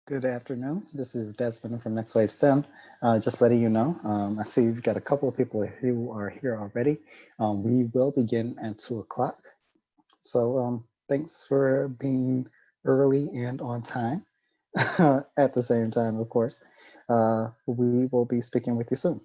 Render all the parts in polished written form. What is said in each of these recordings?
Good afternoon. This is Desmond from NextWaveSTEM. Just letting you know, I see you've got a couple of people who are here already. We will begin at 2 o'clock. So thanks for being early and on time at the same time, of course. We will be speaking with you soon.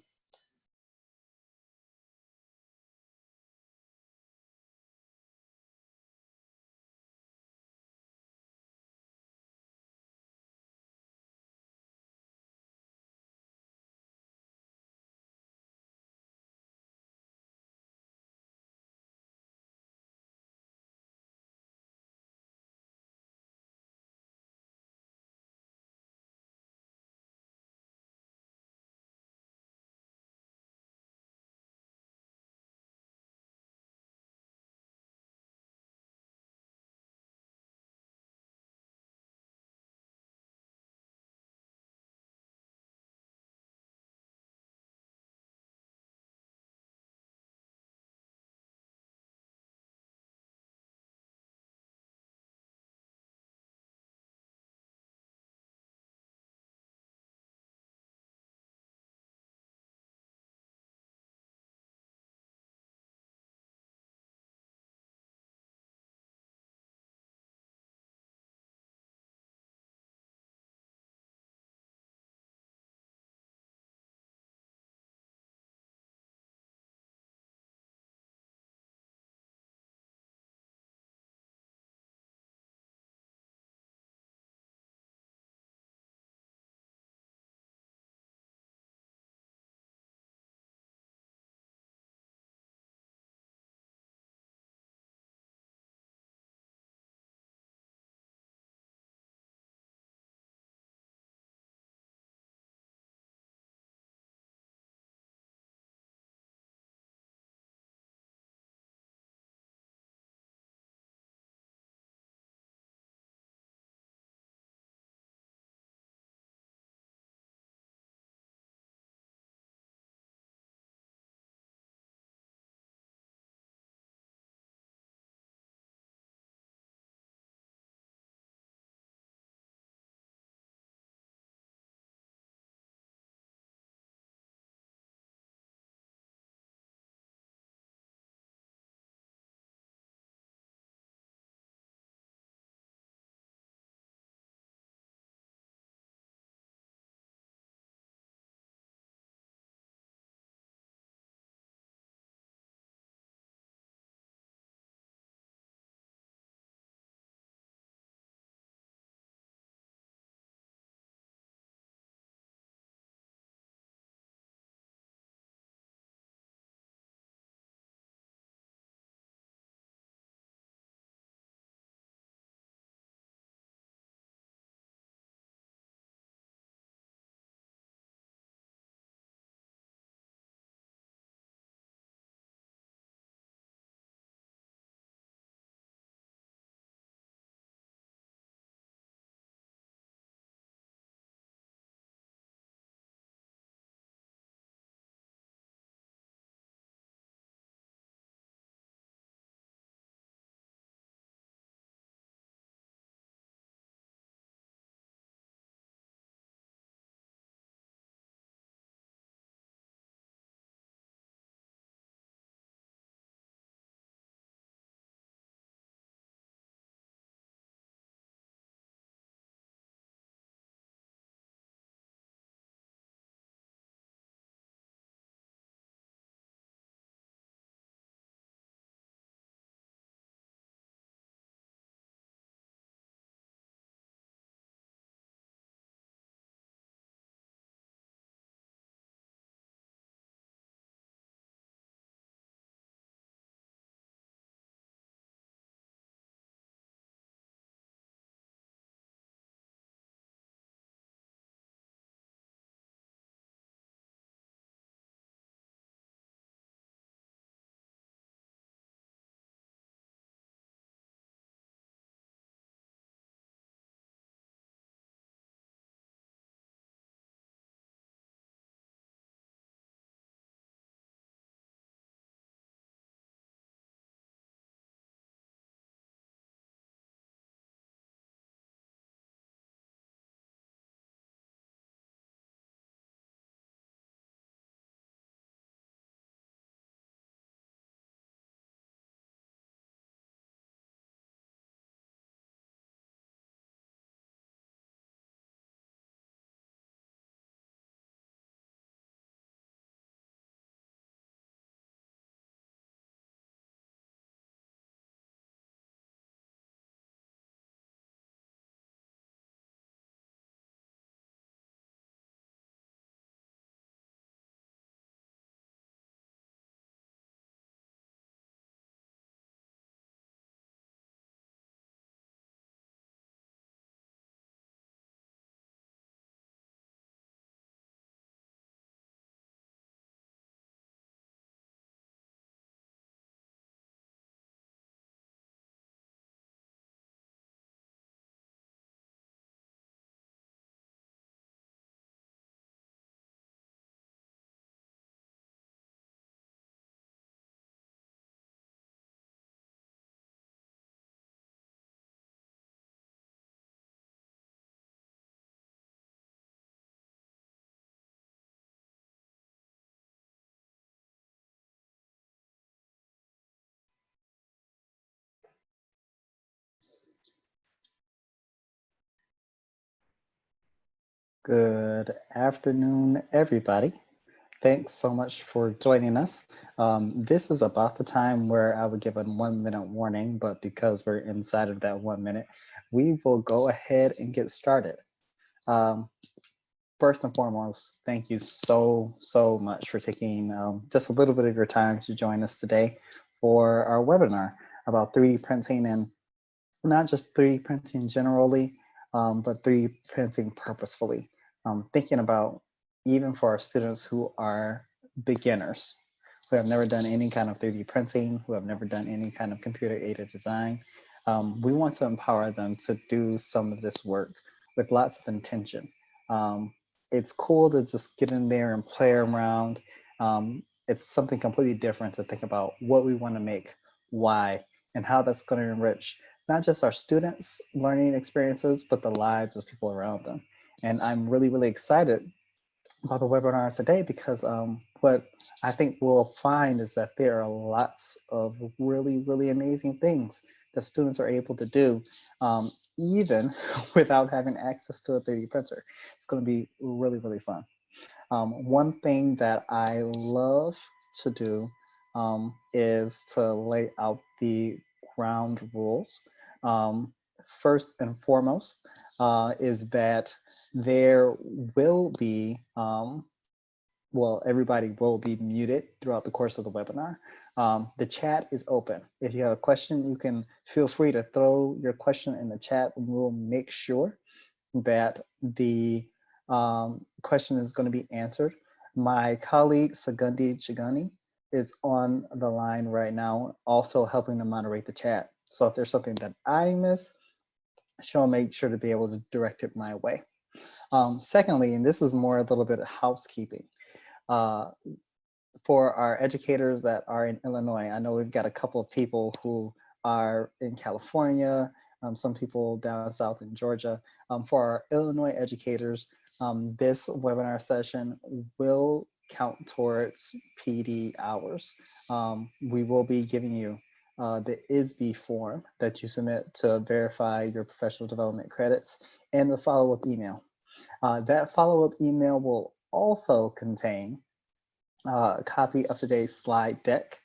Good afternoon, everybody. Thanks so much for joining us. This is about the time where I would give a 1-minute warning, but because we're inside of that 1 minute, we will go ahead and get started. Um, First and foremost, thank you so much for taking just a little bit of your time to join us today for our webinar about 3D printing, and not just 3D printing generally, but 3D printing purposefully. Thinking about even for our students who are beginners, who have never done any kind of 3D printing, who have never done any kind of computer aided design. We want to empower them to do some of this work with lots of intention. It's cool to just get in there and play around. It's something completely different to think about what we want to make, why, and how that's going to enrich not just our students' learning experiences, but the lives of people around them. And I'm really excited about the webinar today because what I think we'll find is that there are lots of really amazing things that students are able to do, even without having access to a 3D printer. It's going to be really fun. One thing that I love to do is to lay out the ground rules. First and foremost is that there will be, well, everybody will be muted throughout the course of the webinar. The chat is open. If you have a question, you can feel free to throw your question in the chat, and we'll make sure that the question is going to be answered. My colleague Segundi Chigani is on the line right now, also helping to moderate the chat. So if there's something that I miss, she'll make sure to be able to direct it my way. Secondly, and this is more a little bit of housekeeping, for our educators that are in Illinois, I know we've got a couple of people who are in California, some people down south in Georgia. For our Illinois educators, this webinar session will count towards PD hours. We will be giving you the ISB form that you submit to verify your professional development credits and the follow-up email. That follow-up email will also contain a copy of today's slide deck,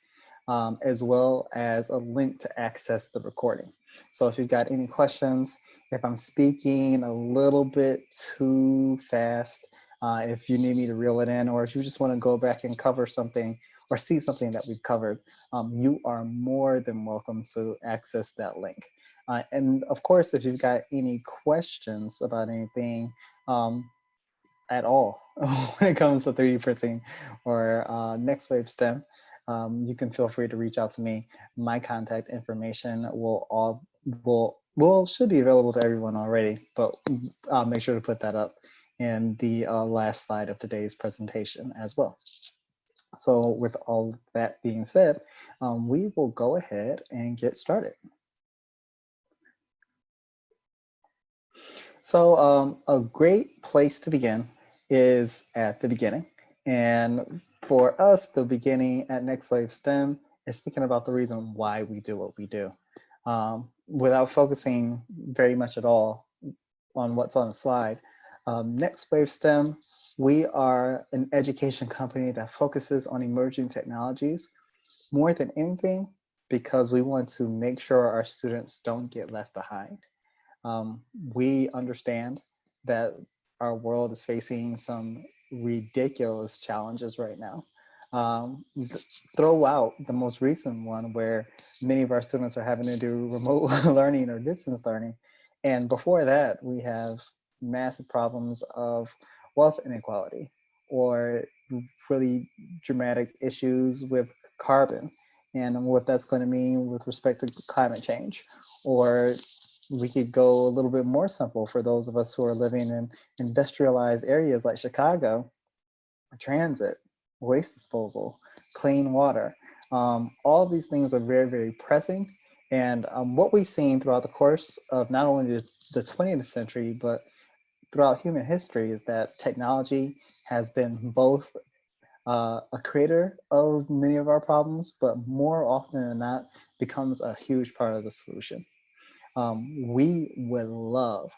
as well as a link to access the recording. So if you've got any questions, if I'm speaking a little bit too fast, if you need me to reel it in, or if you just want to go back and cover something or see something that we've covered, you are more than welcome to access that link. And of course, if you've got any questions about anything, at all when it comes to 3D printing or NextWaveSTEM, you can feel free to reach out to me. My contact information should be available to everyone already, but I'll make sure to put that up in the last slide of today's presentation as well. So with all that being said, we will go ahead and get started. So a great place to begin is at the beginning. And for us, the beginning at NextWaveSTEM is thinking about the reason why we do what we do. Without focusing very much at all on what's on the slide, NextWaveSTEM, we are an education company that focuses on emerging technologies more than anything because we want to make sure our students don't get left behind. We understand that our world is facing some ridiculous challenges right now. Throw out the most recent one where many of our students are having to do remote learning or distance learning. And before that, we have massive problems of wealth inequality or really dramatic issues with carbon and what that's going to mean with respect to climate change. Or we could go a little bit more simple for those of us who are living in industrialized areas like Chicago: transit, waste disposal, clean water. All of these things are very pressing. And what we've seen throughout the course of not only the 20th century, but throughout human history is that technology has been both a creator of many of our problems, but more often than not becomes a huge part of the solution. We would love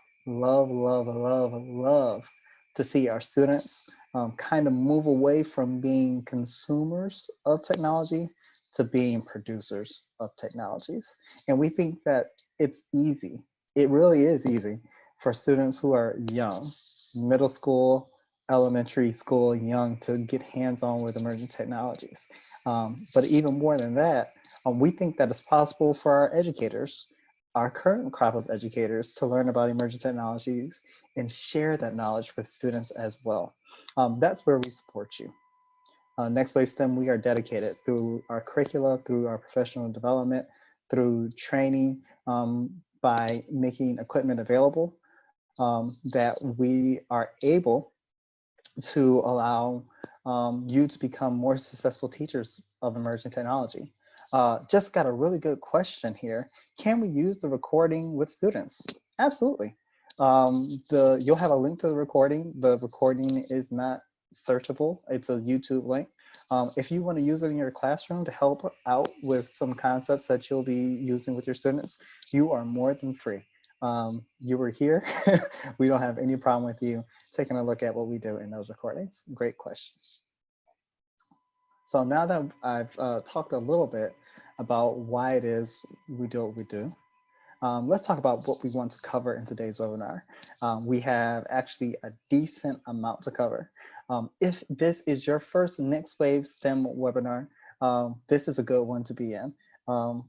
to see our students kind of move away from being consumers of technology to being producers of technologies. And we think that it's easy. It really is easy for students who are young, middle school, elementary school, young, to get hands-on with emerging technologies. But even more than that, we think that it's possible for our educators, our current crop of educators, to learn about emerging technologies and share that knowledge with students as well. That's where we support you. NextWaveSTEM, we are dedicated through our curricula, through our professional development, through training, by making equipment available, that we are able to allow you to become more successful teachers of emerging technology. Just got a really good question here. Can we use the recording with students? Absolutely. You'll have a link to the recording. The recording is not searchable. It's a YouTube link. If you want to use it in your classroom to help out with some concepts that you'll be using with your students, you are more than free. You were here. We don't have any problem with you taking a look at what we do in those recordings. Great question. So now that I've talked a little bit about why it is we do what we do, let's talk about what we want to cover in today's webinar. We have actually a decent amount to cover. If this is your first NextWaveSTEM webinar, this is a good one to be in.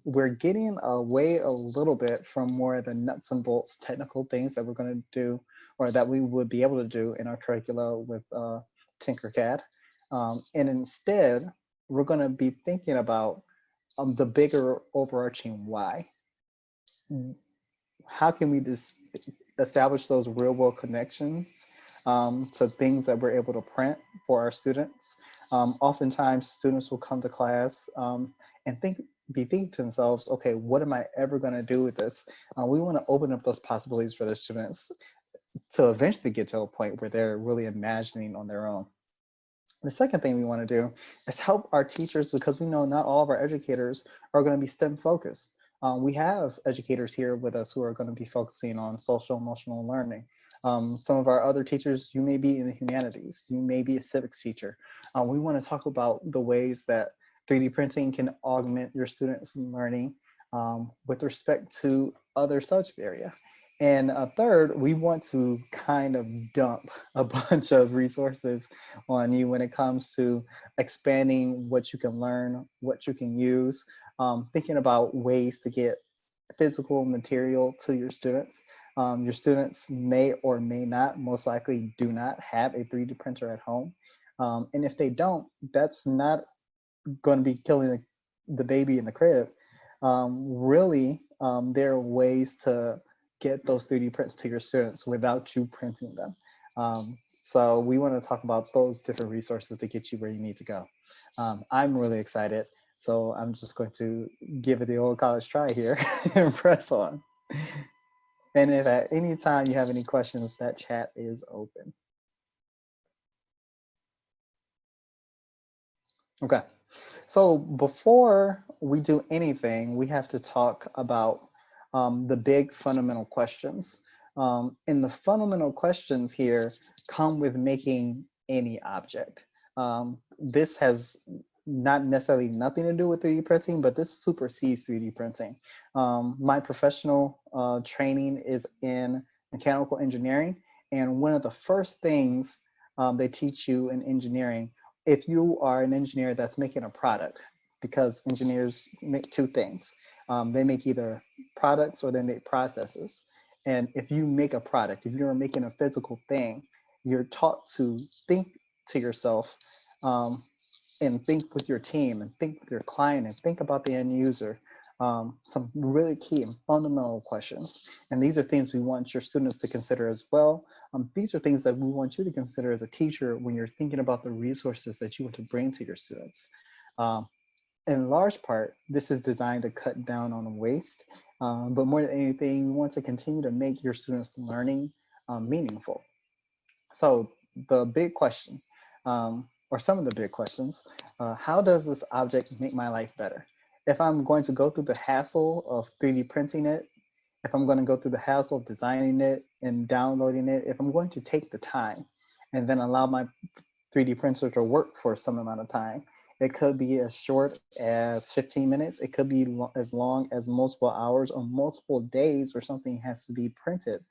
We're getting away a little bit from more of the nuts and bolts technical things that we're going to do, or that we would be able to do in our curricula with Tinkercad. And instead, we're going to be thinking about the bigger overarching why. How can we establish those real world connections to things that we're able to print for our students? Oftentimes, students will come to class and be thinking to themselves, okay, what am I ever going to do with this? We want to open up those possibilities for their students to eventually get to a point where they're really imagining on their own. The second thing we want to do is help our teachers, because we know not all of our educators are going to be STEM focused. We have educators here with us who are going to be focusing on social emotional learning. Some of our other teachers, you may be in the humanities, you may be a civics teacher. We want to talk about the ways that 3D printing can augment your students' learning with respect to other subject area. And third, we want to kind of dump a bunch of resources on you when it comes to expanding what you can learn, what you can use, thinking about ways to get physical material to your students. Your students may or may not, most likely do not have a 3D printer at home. And if they don't, that's not going to be killing the baby in the crib. Really, there are ways to get those 3D prints to your students without you printing them. So we want to talk about those different resources to get you where you need to go. I'm really excited. So I'm just going to give it the old college try here and press on. And if at any time you have any questions, that chat is open. Okay. So before we do anything, we have to talk about the big fundamental questions. And the fundamental questions here come with making any object. This has not necessarily nothing to do with 3D printing, but this supersedes 3D printing. My professional training is in mechanical engineering. And one of the first things they teach you in engineering, if you are an engineer that's making a product, because engineers make two things. They make either products or they make processes. And if you make a product, if you're making a physical thing, you're taught to think to yourself and think with your team and think with your client and think about the end user. Some really key and fundamental questions. And these are things we want your students to consider as well. These are things that we want you to consider as a teacher when you're thinking about the resources that you want to bring to your students. In large part, this is designed to cut down on waste, but more than anything, we want to continue to make your students' learning meaningful. So the big question, or some of the big questions, how does this object make my life better? If I'm going to go through the hassle of 3D printing it, if I'm going to go through the hassle of designing it and downloading it, if I'm going to take the time and then allow my 3D printer to work for some amount of time. It could be as short as 15 minutes. It could be as long as multiple hours or multiple days where something has to be printed.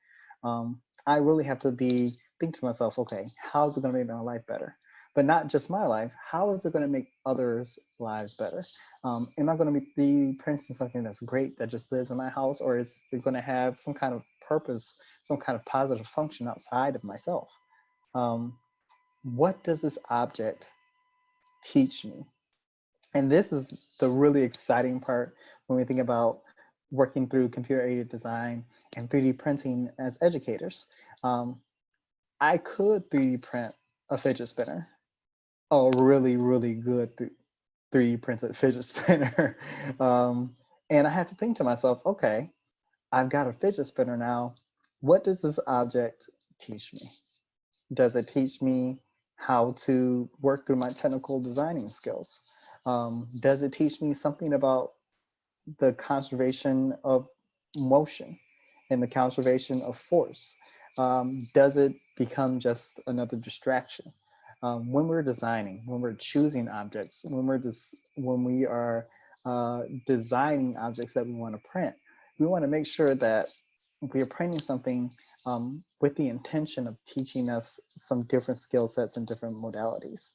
I really have to think to myself, okay, how is it going to make my life better? But not just my life, how is it going to make others' lives better? Am I going to be 3D printing something that's great that just lives in my house, or is it going to have some kind of purpose, some kind of positive function outside of myself? What does this object teach me? And this is the really exciting part when we think about working through computer-aided design and 3D printing as educators. I could 3D print a fidget spinner, a really, really good 3D printed fidget spinner. And I had to think to myself, okay, I've got a fidget spinner now. What does this object teach me? Does it teach me how to work through my technical designing skills? Does it teach me something about the conservation of motion and the conservation of force? Does it become just another distraction? When we're designing, when we're choosing objects, when we are designing objects that we want to print, we want to make sure that we are printing something with the intention of teaching us some different skill sets and different modalities.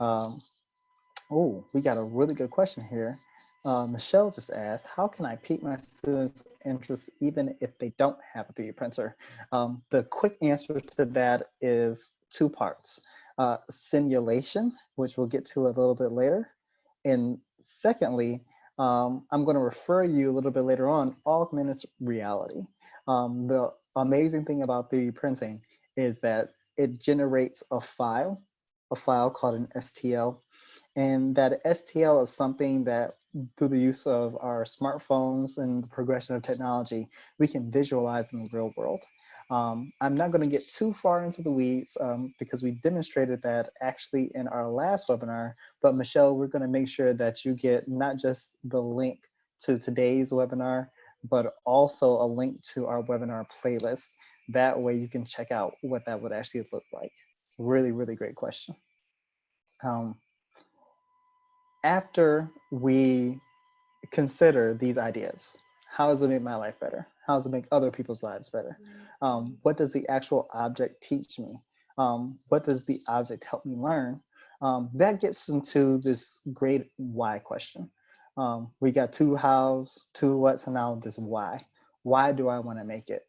Oh, we got a really good question here. Michelle just asked, how can I pique my students' interest even if they don't have a 3D printer? The quick answer to that is two parts. Simulation, which we'll get to a little bit later. And secondly, I'm going to refer you a little bit later on, augmented reality. The amazing thing about 3D printing is that it generates a file called an STL. And that STL is something that through the use of our smartphones and the progression of technology, we can visualize in the real world. I'm not going to get too far into the weeds because we demonstrated that actually in our last webinar, but Michelle, we're going to make sure that you get not just the link to today's webinar, but also a link to our webinar playlist. That way you can check out what that would actually look like. Really, really great question. After we consider these ideas, how does it make my life better? How does it make other people's lives better? What does the actual object teach me? What does the object help me learn? That gets into this great why question. We got two hows, two whats, and now this why. Why do I want to make it?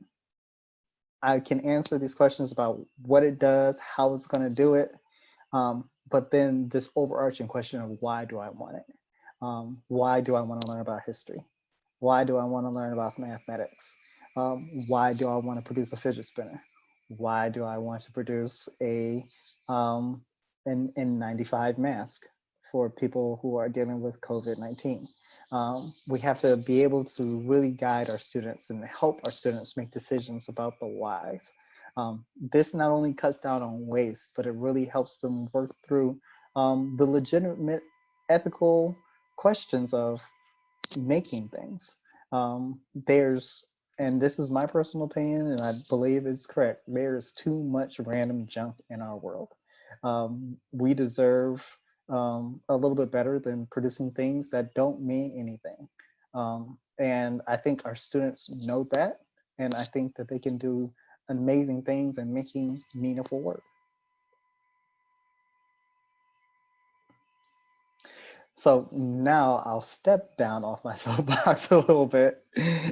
I can answer these questions about what it does, how it's going to do it, but then this overarching question of why do I want it? Why do I want to learn about history? Why do I want to learn about mathematics? Why do I want to produce a fidget spinner? Why do I want to produce a N95 mask for people who are dealing with COVID-19? We have to be able to really guide our students and help our students make decisions about the whys. This not only cuts down on waste, but it really helps them work through the legitimate ethical questions of making things. And this is my personal opinion, and I believe it's correct, there is too much random junk in our world. We deserve a little bit better than producing things that don't mean anything. And I think our students know that, and I think that they can do amazing things and making meaningful work. So now I'll step down off my soapbox a little bit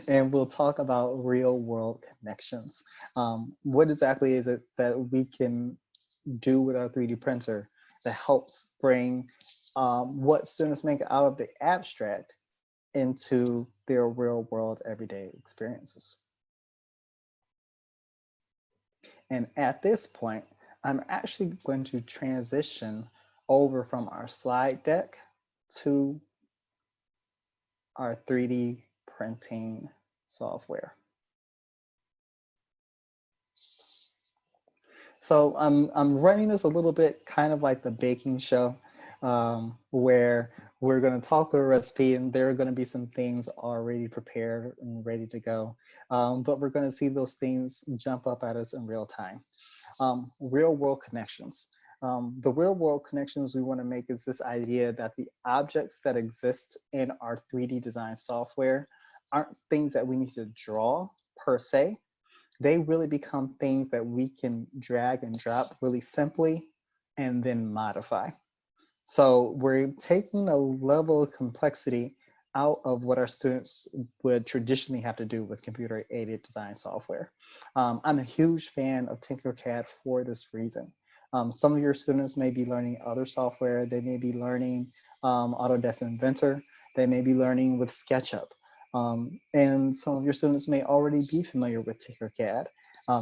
and we'll talk about real world connections. What exactly is it that we can do with our 3D printer that helps bring what students make out of the abstract into their real world everyday experiences? And at this point, I'm actually going to transition over from our slide deck to our 3D printing software. So I'm running this a little bit kind of like the baking show, where we're going to talk through a recipe and there are going to be some things already prepared and ready to go. But we're going to see those things jump up at us in real time. Real world connections. The real world connections we want to make is this idea that the objects that exist in our 3D design software aren't things that we need to draw per se. They really become things that we can drag and drop really simply and then modify. So we're taking a level of complexity out of what our students would traditionally have to do with computer-aided design software. I'm a huge fan of Tinkercad for this reason. Some of your students may be learning other software. They may be learning Autodesk Inventor. They may be learning with SketchUp. And some of your students may already be familiar with Tinkercad.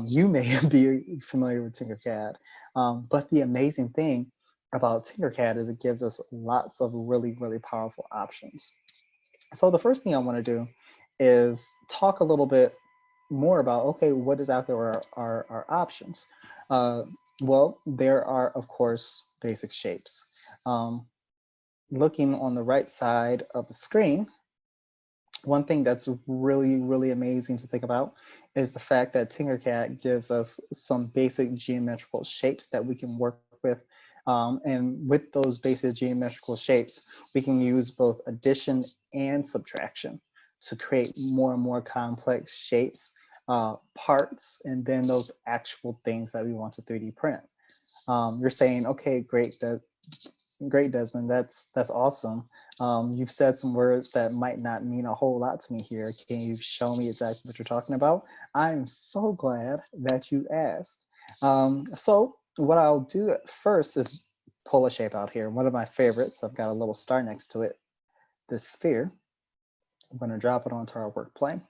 You may be familiar with Tinkercad. But the amazing thing about Tinkercad is it gives us lots of really, really powerful options. So the first thing I want to do is talk a little bit more about, okay, what is out there are options? Well, there are, of course, basic shapes. Looking on the right side of the screen, one thing that's really, really amazing to think about is the fact that Tinkercad gives us some basic geometrical shapes that we can work with. And with those basic geometrical shapes, we can use both addition and subtraction to create more and more complex shapes, parts, and then those actual things that we want to 3D print. You're saying, okay, great, Desmond, that's awesome. You've said some words that might not mean a whole lot to me here. Can you show me exactly what you're talking about? I'm so glad that you asked. So what I'll do at first is pull a shape out here. One of my favorites, I've got a little star next to it, this sphere. I'm going to drop it onto our work plane.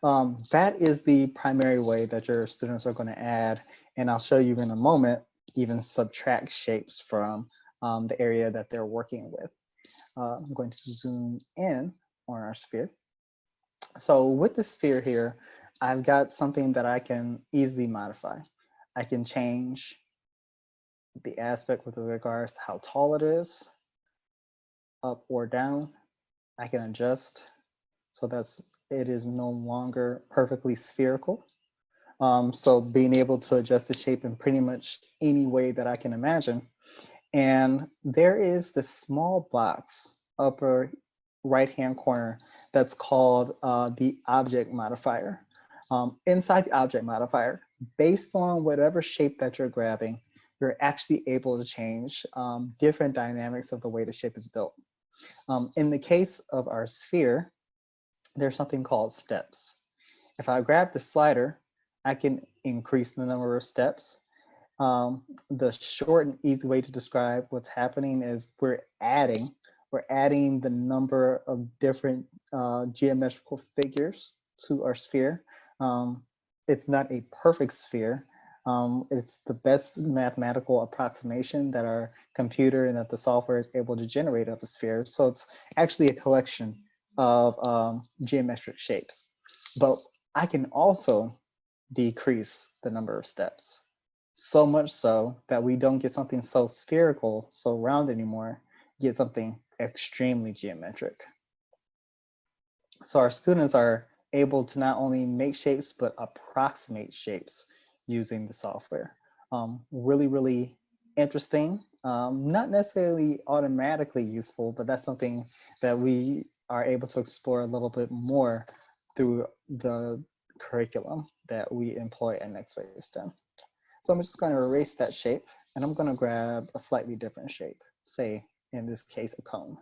That is the primary way that your students are going to add, and I'll show you in a moment, even subtract shapes from the area that they're working with. I'm going to zoom in on our sphere. So with the sphere here, I've got something that I can easily modify. I can change the aspect with regards to how tall it is, up or down. I can adjust so that it is no longer perfectly spherical. So being able to adjust the shape in pretty much any way that I can imagine. And there is this small box upper right-hand corner that's called the object modifier. Inside the object modifier, based on whatever shape that you're grabbing, you're actually able to change different dynamics of the way the shape is built. In the case of our sphere, there's something called steps. If I grab the slider, I can increase the number of steps. The short and easy way to describe what's happening is we're adding the number of different geometrical figures to our sphere. It's not a perfect sphere. It's the best mathematical approximation that our computer and that the software is able to generate of a sphere. So it's actually a collection of geometric shapes. But I can also decrease the number of steps. So much so that we don't get something so spherical, so round anymore, get something extremely geometric. So our students are able to not only make shapes, but approximate shapes using the software. Really, really interesting. Not necessarily automatically useful, but that's something that we are able to explore a little bit more through the curriculum that we employ at NextWaveSTEM. So I'm just going to erase that shape, and I'm going to grab a slightly different shape, say in this case a cone.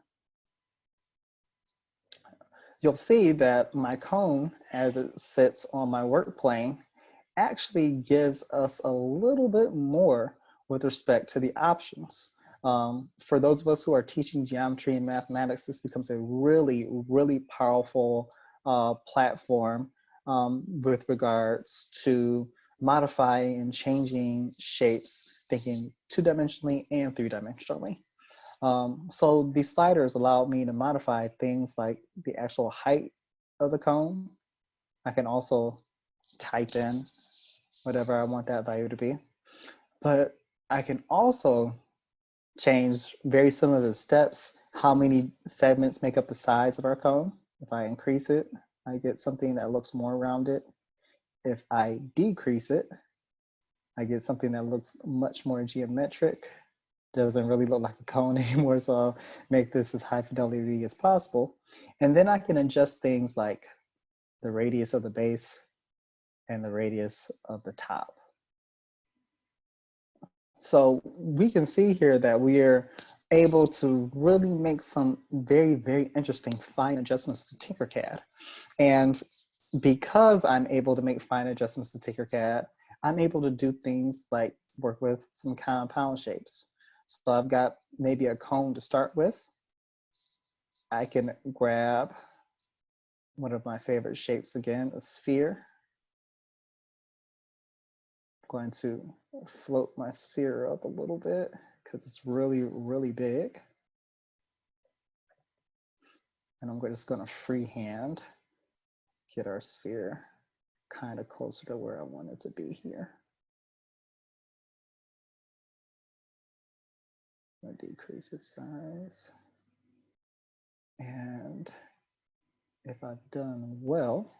You'll see that my cone, as it sits on my work plane, actually gives us a little bit more with respect to the options. For those of us who are teaching geometry and mathematics, this becomes a really, really powerful platform with regards to modifying and changing shapes, thinking two-dimensionally and three-dimensionally. So these sliders allow me to modify things like the actual height of the cone. I can also type in whatever I want that value to be. But I can also change, very similar to the steps, how many segments make up the size of our cone. If I increase it, I get something that looks more rounded. If I decrease it, I get something that looks much more geometric, doesn't really look like a cone anymore, so I'll make this as high fidelity as possible. And then I can adjust things like the radius of the base and the radius of the top. So we can see here that we are able to really make some very, very interesting fine adjustments to Tinkercad. And because I'm able to make fine adjustments to Tinkercad, I'm able to do things like work with some compound shapes. So I've got maybe a cone to start with. I can grab one of my favorite shapes again, a sphere. I'm going to float my sphere up a little bit because it's really, really big. And I'm just going to freehand get our sphere kind of closer to where I want it to be here. I'm going to decrease its size. And if I've done well,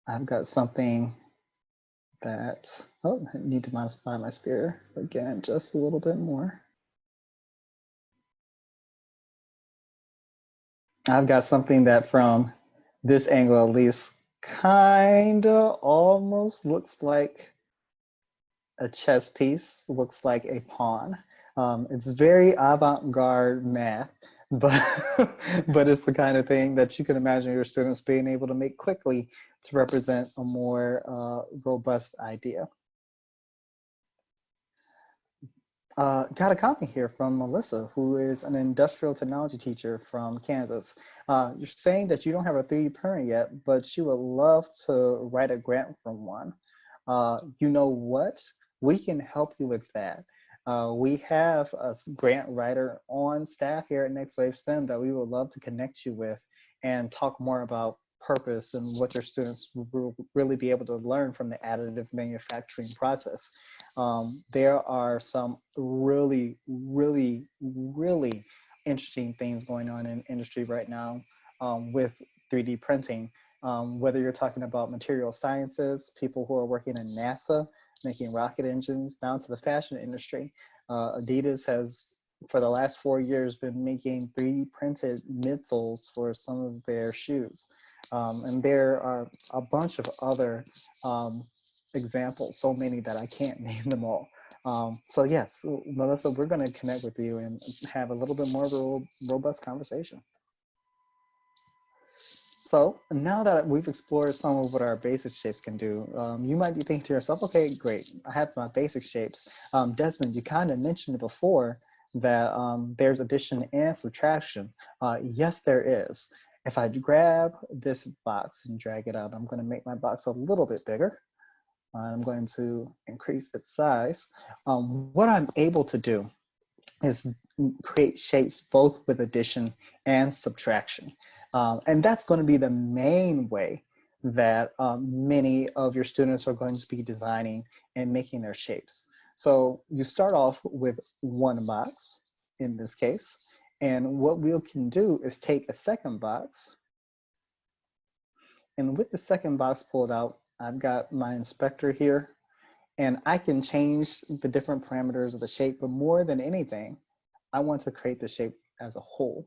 I've got something that, oh, I need to modify my sphere again, just a little bit more. I've got something that from this angle at least kind of almost looks like a chess piece, looks like a pawn. It's very avant-garde math, but, but it's the kind of thing that you can imagine your students being able to make quickly to represent a more robust idea. Got a copy here from Melissa, who is an industrial technology teacher from Kansas. You're saying that you don't have a 3D printer yet, but she would love to write a grant from one. You know what? We can help you with that. We have a grant writer on staff here at NextWaveSTEM that we would love to connect you with and talk more about purpose and what your students will really be able to learn from the additive manufacturing process. There are some really, really, really interesting things going on in industry right now with 3D printing. Whether you're talking about material sciences, people who are working in NASA, making rocket engines, down to the fashion industry. Adidas has, for the last 4 years, been making 3D printed midsoles for some of their shoes. And there are a bunch of other examples, so many that I can't name them all. So yes, Melissa, we're going to connect with you and have a little bit more of a robust conversation. So now that we've explored some of what our basic shapes can do, you might be thinking to yourself, okay, great, I have my basic shapes. Desmond, you kind of mentioned before that there's addition and subtraction. Yes, there is. If I grab this box and drag it out, I'm going to make my box a little bit bigger. I'm going to increase its size. What I'm able to do is create shapes both with addition and subtraction. And that's going to be the main way that many of your students are going to be designing and making their shapes. So you start off with one box in this case. And what we can do is take a second box. And with the second box pulled out, I've got my inspector here. And I can change the different parameters of the shape, but more than anything, I want to create the shape as a whole.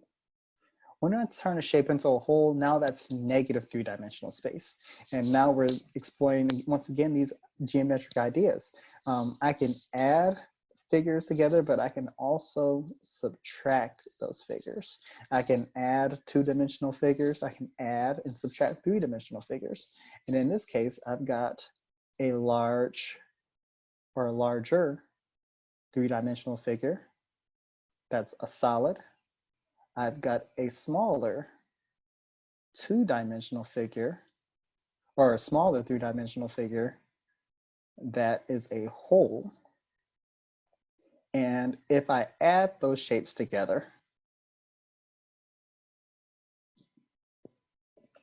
When I turn a shape into a whole, now that's negative 3-dimensional space. And now we're exploring, once again, these geometric ideas. I can add figures together, but I can also subtract those figures. I can add 2-dimensional figures. I can add and subtract 3-dimensional figures. And in this case, I've got a large or a larger 3-dimensional figure. That's a solid. I've got a smaller 2-dimensional figure, or a smaller 3-dimensional figure that is a whole. And if I add those shapes together,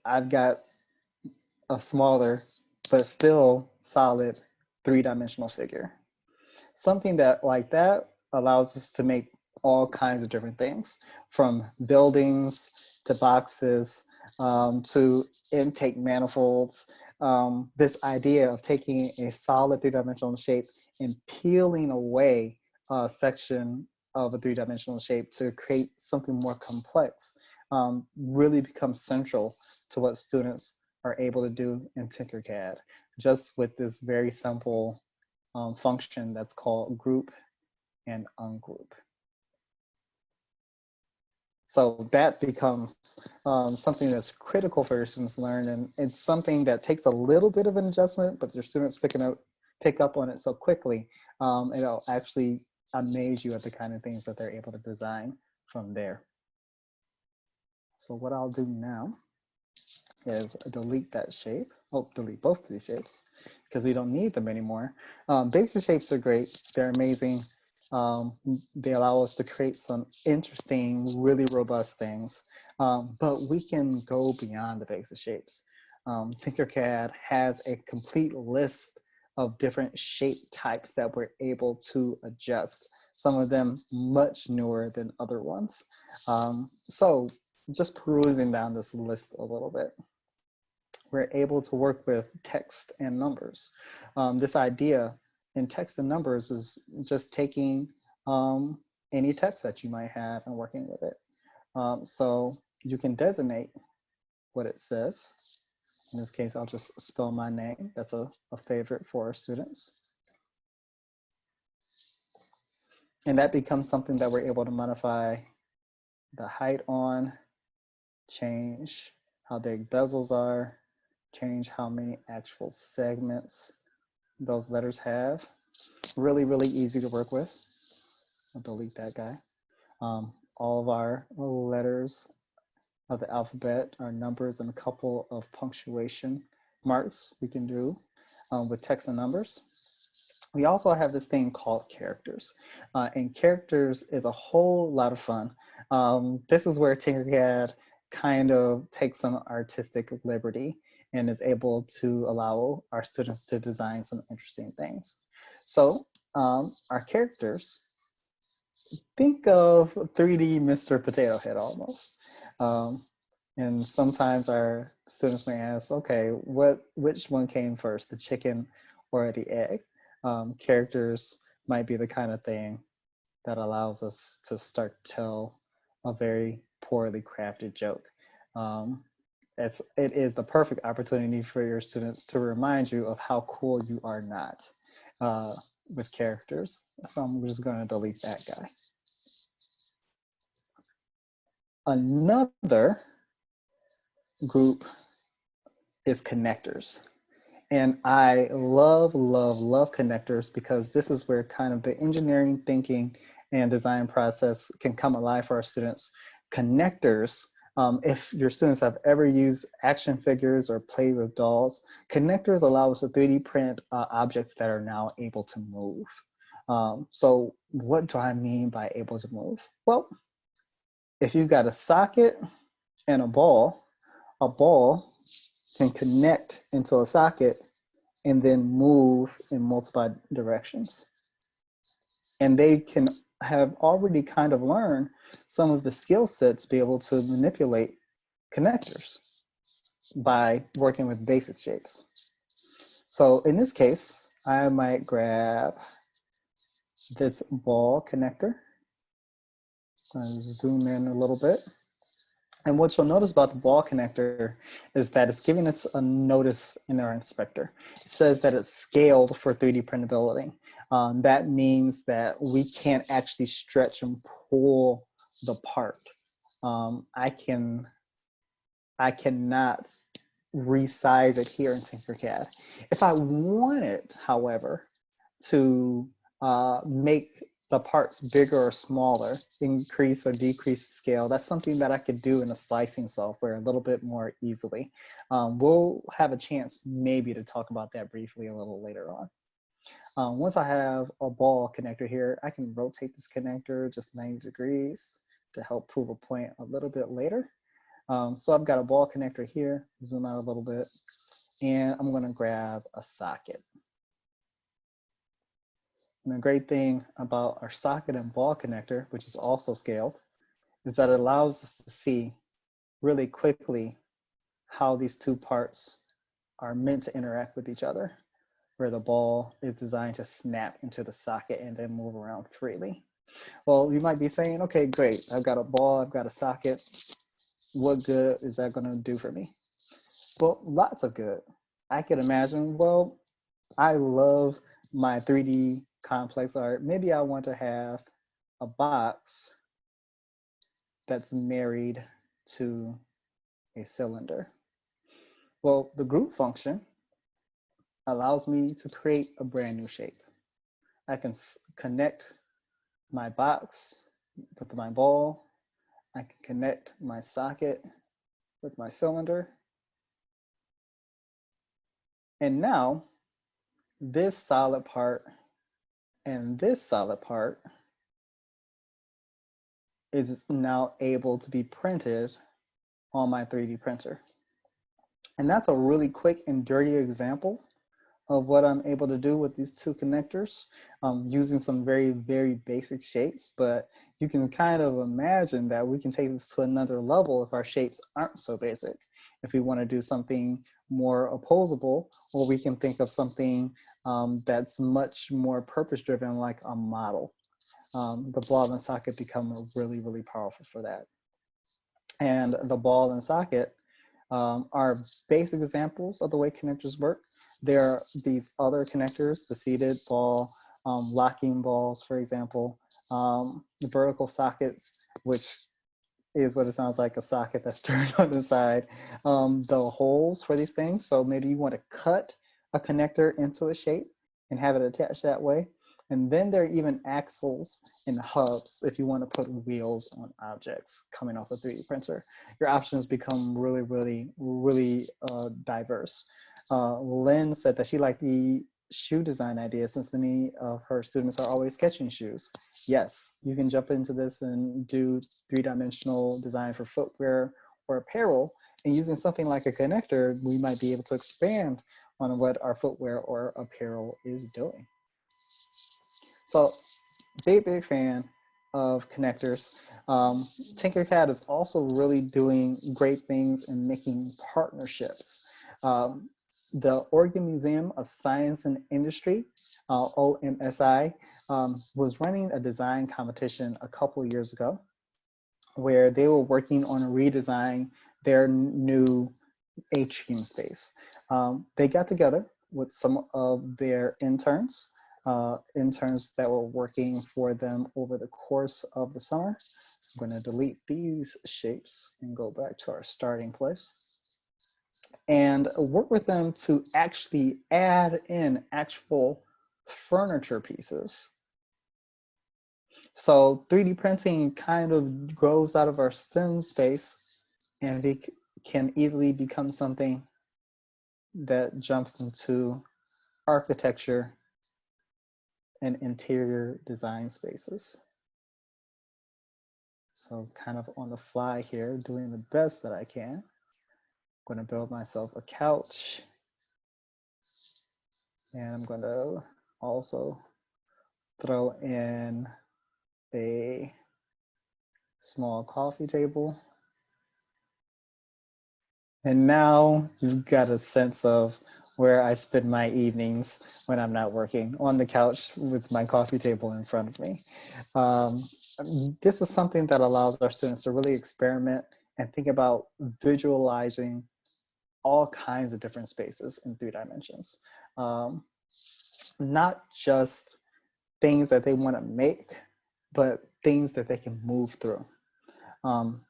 I've got a smaller but still solid 3-dimensional figure. Something that like that allows us to make all kinds of different things, from buildings to boxes to intake manifolds. this idea of taking a solid three-dimensional shape and peeling away a section of a three-dimensional shape to create something more complex really becomes central to what students are able to do in Tinkercad, just with this very simple function that's called group and ungroup. So that becomes something that's critical for your students to learn, and it's something that takes a little bit of an adjustment, but your students pick up on it so quickly, it'll actually amaze you at the kind of things that they're able to design from there. So what I'll do now is delete that shape. Oh, delete both of these shapes because we don't need them anymore. Basic shapes are great. They're amazing. They allow us to create some interesting, really robust things, but we can go beyond the basic shapes. Tinkercad has a complete list of different shape types that we're able to adjust, some of them much newer than other ones. So just perusing down this list a little bit, we're able to work with text and numbers. This idea in text and numbers is just taking any text that you might have and working with it. So you can designate what it says. In this case, I'll just spell my name. That's a favorite for our students. And that becomes something that we're able to modify the height on, change how big bezels are, change how many actual segments those letters have. Really, really easy to work with. I'll delete that guy. All of our letters of the alphabet are numbers and a couple of punctuation marks we can do with text and numbers. We also have this thing called characters, and characters is a whole lot of fun. This is where Tinkercad kind of takes some artistic liberty and is able to allow our students to design some interesting things. So our characters, think of 3D Mr. Potato Head almost. And sometimes our students may ask, okay, which one came first, the chicken or the egg? Characters might be the kind of thing that allows us to start to tell a very poorly crafted joke. It is the perfect opportunity for your students to remind you of how cool you are not with characters. So I'm just going to delete that guy. Another group is connectors. And I love, love, love connectors because this is where kind of the engineering thinking and design process can come alive for our students. Connectors, if your students have ever used action figures or played with dolls, connectors allow us to 3D print objects that are now able to move. So what do I mean by able to move? Well, if you've got a socket and a ball can connect into a socket and then move in multiple directions. And they can have already kind of learned some of the skill sets to be able to manipulate connectors by working with basic shapes. So in this case, I might grab this ball connector. I'm going to zoom in a little bit. And what you'll notice about the ball connector is that it's giving us a notice in our inspector. It says that it's scaled for 3D printability. That means that we can't actually stretch and pull the part. I cannot resize it here in Tinkercad. If I wanted, however, to make the parts bigger or smaller, increase or decrease scale, that's something that I could do in the slicing software a little bit more easily. We'll have a chance maybe to talk about that briefly a little later on. Once I have a ball connector here, I can rotate this connector just 90 degrees to help prove a point a little bit later. So I've got a ball connector here, zoom out a little bit, and I'm gonna grab a socket. And the great thing about our socket and ball connector, which is also scaled, is that it allows us to see really quickly how these two parts are meant to interact with each other, where the ball is designed to snap into the socket and then move around freely. Well, you might be saying, okay, great. I've got a ball, I've got a socket. What good is that gonna do for me? Well, lots of good. I could imagine, well, I love my 3D complex art. Maybe I want to have a box that's married to a cylinder. Well, the group function allows me to create a brand new shape. I can connect my box with my ball. I can connect my socket with my cylinder. And now this solid part and this solid part is now able to be printed on my 3D printer. And that's a really quick and dirty example of what I'm able to do with these two connectors, using some very, very basic shapes, but you can kind of imagine that we can take this to another level if our shapes aren't so basic. If we want to do something more opposable, or we can think of something that's much more purpose-driven, like a model. The ball and socket become really, really powerful for that. And the ball and socket are basic examples of the way connectors work. There are these other connectors, the seated ball, locking balls, for example, the vertical sockets, which is what it sounds like, a socket that's turned on the side, the holes for these things. So maybe you want to cut a connector into a shape and have it attached that way. And then there are even axles and hubs if you want to put wheels on objects coming off a 3D printer. Your options become really, really, really diverse. Lynn said that she liked the shoe design idea since many of her students are always sketching shoes. Yes, you can jump into this and do three-dimensional design for footwear or apparel. And using something like a connector, we might be able to expand on what our footwear or apparel is doing. So big, big fan of connectors. Tinkercad is also really doing great things in making partnerships. The Oregon Museum of Science and Industry, OMSI, was running a design competition a couple of years ago where they were working on redesigning their new atrium space. They got together with some of their interns that were working for them over the course of the summer. I'm going to delete these shapes and go back to our starting place and work with them to actually add in actual furniture pieces. So 3D printing kind of grows out of our STEM space, and it can easily become something that jumps into architecture and interior design spaces. So kind of on the fly here, doing the best that I can. I'm going to build myself a couch. And I'm going to also throw in a small coffee table. And now you've got a sense of where I spend my evenings when I'm not working, on the couch with my coffee table in front of me. This is something that allows our students to really experiment and think about visualizing all kinds of different spaces in 3 dimensions. Not just things that they want to make, but things that they can move through.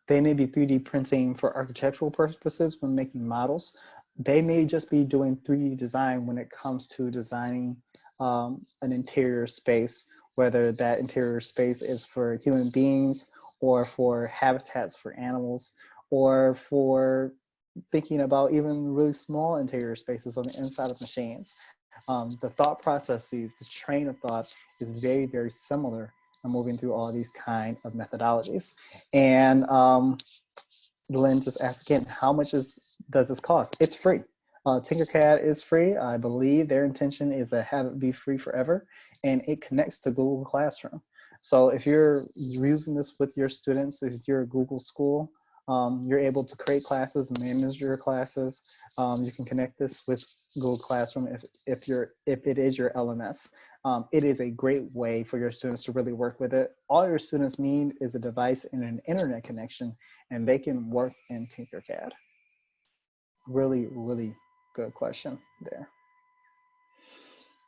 They may be 3D printing for architectural purposes when making models. They may just be doing 3D design when it comes to designing an interior space, whether that interior space is for human beings or for habitats for animals, or for thinking about even really small interior spaces on the inside of machines. The thought processes, the train of thought is very, very similar in moving through all these kind of methodologies. And Lynn just asked again, how much does this cost? It's free. Tinkercad is free. I believe their intention is to have it be free forever, and it connects to Google Classroom. So if you're using this with your students, if you're a Google school, You're able to create classes, manage your classes. You can connect this with Google Classroom if it is your LMS. It is a great way for your students to really work with it. All your students need is a device and an internet connection, and they can work in Tinkercad. Really, really good question there.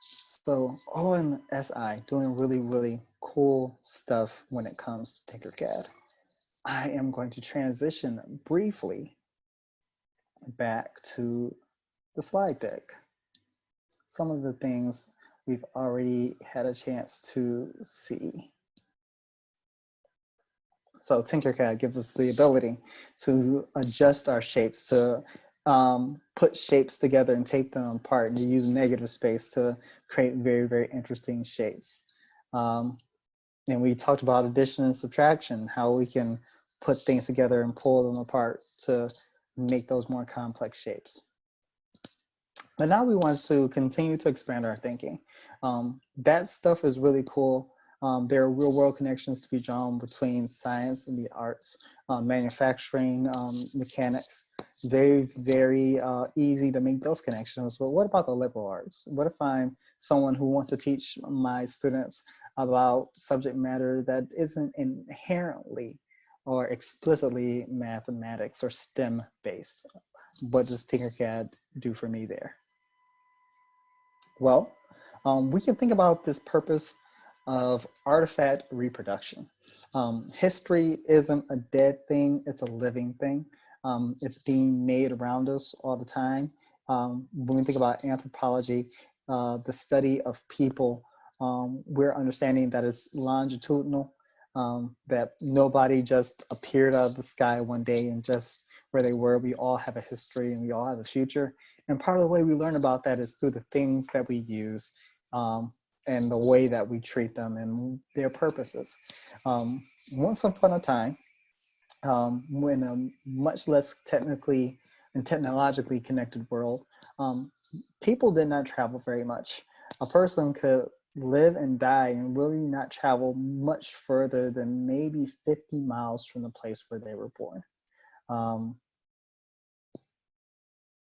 So OMSI doing really, really cool stuff when it comes to Tinkercad. I am going to transition briefly back to the slide deck. Some of the things we've already had a chance to see. So Tinkercad gives us the ability to adjust our shapes, to put shapes together and take them apart, and to use negative space to create very, very interesting shapes. And we talked about addition and subtraction, how we can put things together and pull them apart to make those more complex shapes. But now we want to continue to expand our thinking. That stuff is really cool. There are real world connections to be drawn between science and the arts, manufacturing, mechanics. Very, very easy to make those connections. But what about the liberal arts? What if I'm someone who wants to teach my students about subject matter that isn't inherently or explicitly mathematics or STEM based? What does Tinkercad do for me there? Well, we can think about this purpose of artifact reproduction. History isn't a dead thing, it's a living thing. It's being made around us all the time. When we think about anthropology, the study of people, we're understanding that it's longitudinal, that nobody just appeared out of the sky one day and just where they were. We all have a history and we all have a future. And part of the way we learn about that is through the things that we use and the way that we treat them and their purposes. Once upon a time, when a much less technically and technologically connected world, people did not travel very much. A person could live and die and really not travel much further than maybe 50 miles from the place where they were born.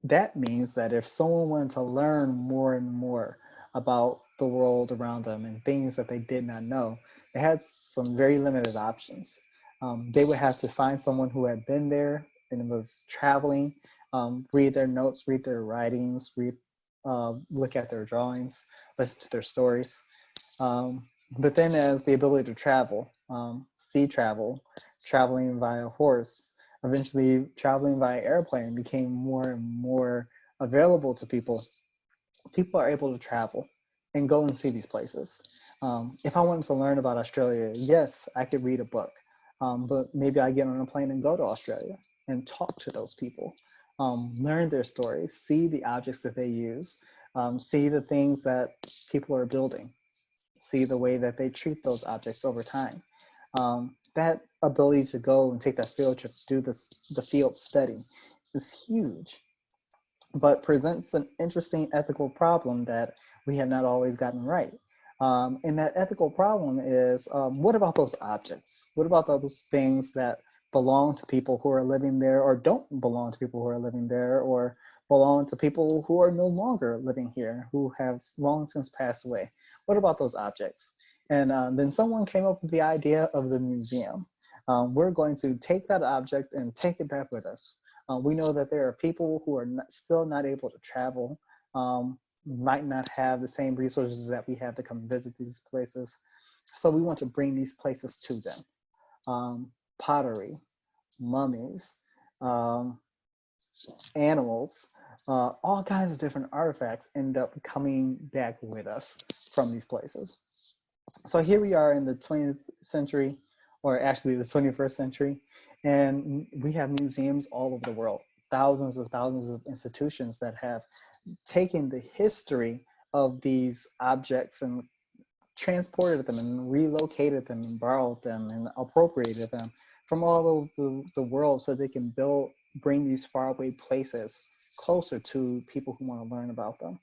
That means that if someone wanted to learn more and more about the world around them and things that they did not know, they had some very limited options. They would have to find someone who had been there and was traveling, read their notes, read their writings, look at their drawings, listen to their stories. But then as the ability to travel, sea travel, traveling via horse, eventually traveling via airplane became more and more available to people. People are able to travel and go and see these places. If I wanted to learn about Australia, yes, I could read a book, but maybe I get on a plane and go to Australia and talk to those people, learn their stories, see the objects that they use, see the things that people are building, see the way that they treat those objects over time. That ability to go and take that field trip, do the field study is huge, but presents an interesting ethical problem that we have not always gotten right. And that ethical problem is, what about those objects? What about those things that belong to people who are living there or don't belong to people who are living there or belong to people who are no longer living here, who have long since passed away? What about those objects? And then someone came up with the idea of the museum. We're going to take that object and take it back with us. We know that there are people who are still not able to travel, might not have the same resources that we have to come visit these places. So we want to bring these places to them. Pottery, mummies, animals, all kinds of different artifacts end up coming back with us from these places. So here we are in the 20th century, or actually the 21st century, and we have museums all over the world, thousands of institutions that have taken the history of these objects and transported them and relocated them and borrowed them and appropriated them from all over the world so they can bring these faraway places closer to people who want to learn about them.